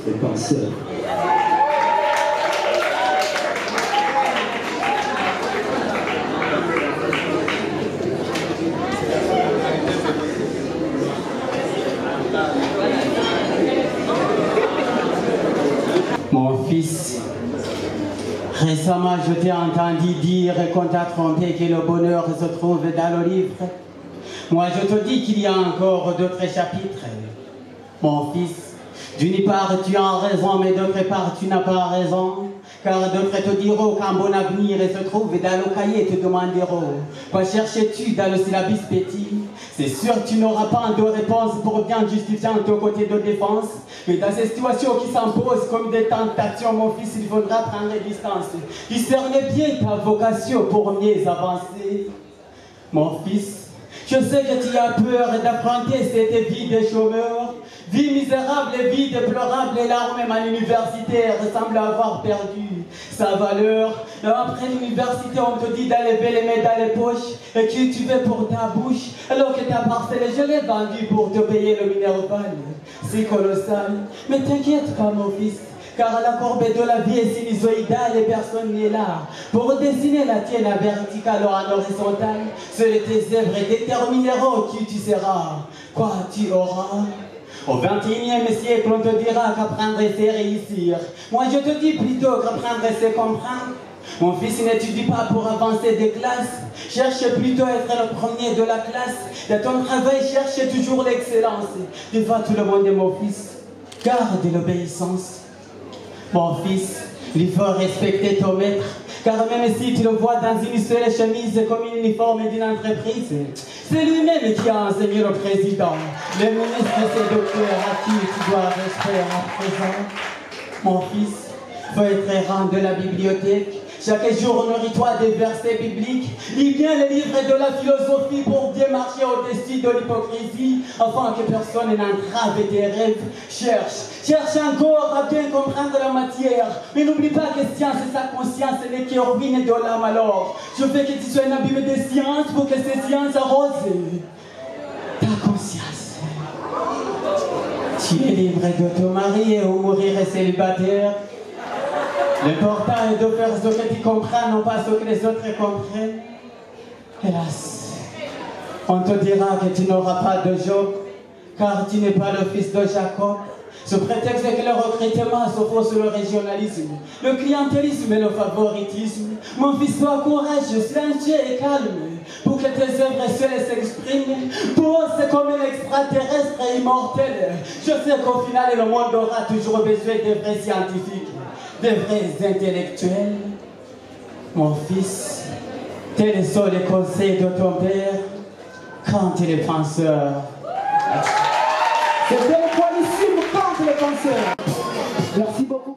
Les penseurs. Mon fils, récemment je t'ai entendu dire qu'on t'a trompé que le bonheur se trouve dans le livre. Moi je te dis qu'il y a encore d'autres chapitres. Mon fils, d'une part tu as raison, mais d'autre part tu n'as pas raison. Car d'autres te diront qu'un bon avenir se trouve dans le cahier, te demanderont quoi cherches-tu dans le syllabus petit. C'est sûr tu n'auras pas de réponse pour bien justifier ton côté de défense. Mais dans ces situations qui s'imposent comme des tentations, mon fils, il faudra prendre distance. Discerner bien ta vocation pour mieux avancer. Mon fils, je sais que tu as peur d'affronter cette vie de chômeur. Vie misérable et vie déplorable, et là même à l'université semble avoir perdu sa valeur. Après l'université, on te dit d'enlever les mains dans les poches et que tu veux pour ta bouche, alors que ta parcelle, je l'ai vendue pour te payer le minerval. C'est colossal, mais t'inquiète pas mon fils, car la courbe de la vie est sinusoïdale et personne n'est là pour dessiner la tienne à verticale ou à l'horizontale. Seules tes œuvres détermineront qui tu seras, quoi tu auras. Au XXIe siècle, on te dira qu'apprendre c'est réussir. Moi je te dis plutôt qu'apprendre c'est comprendre. Mon fils, n'étudie pas pour avancer des classes. Cherche plutôt à être le premier de la classe. Dans ton travail, cherche toujours l'excellence. Devant tout le monde, mon fils, garde l'obéissance. Mon fils, il faut respecter ton maître. Car même si tu le vois dans une seule chemise comme un uniforme d'une entreprise, c'est lui-même qui a enseigné le président. Le ministre, c'est docteur à qui tu dois respect à présent. Mon fils, faut être rang de la bibliothèque. Chaque jour, nourris-toi des versets bibliques. Lis bien les livres de la philosophie pour bien marcher au-dessus de l'hypocrisie, afin que personne n'entrave tes rêves. Cherche encore à bien comprendre la matière. Mais n'oublie pas que science et sa conscience n'est que ruine de l'âme alors. Je veux que tu sois un abîme des sciences pour que ces sciences arrosent ta conscience. Tu es libre de te marier ou mourir célibataire. L'important est de faire ce que tu comprends, non pas ce que les autres comprennent. Hélas, on te dira que tu n'auras pas de Job, car tu n'es pas le fils de Jacob. Ce prétexte que le recrutement se pose sur le régionalisme, le clientélisme et le favoritisme. Mon fils, sois courageux, silencieux et calme, pour que tes œuvres seules s'expriment. Pose comme un extraterrestre et immortel. Je sais qu'au final, le monde aura toujours besoin de vrais scientifiques, de vrais intellectuels. Mon fils, tels sont les conseils de ton père quand il est penseur. C'était le poilissime contre les penseurs. Merci beaucoup.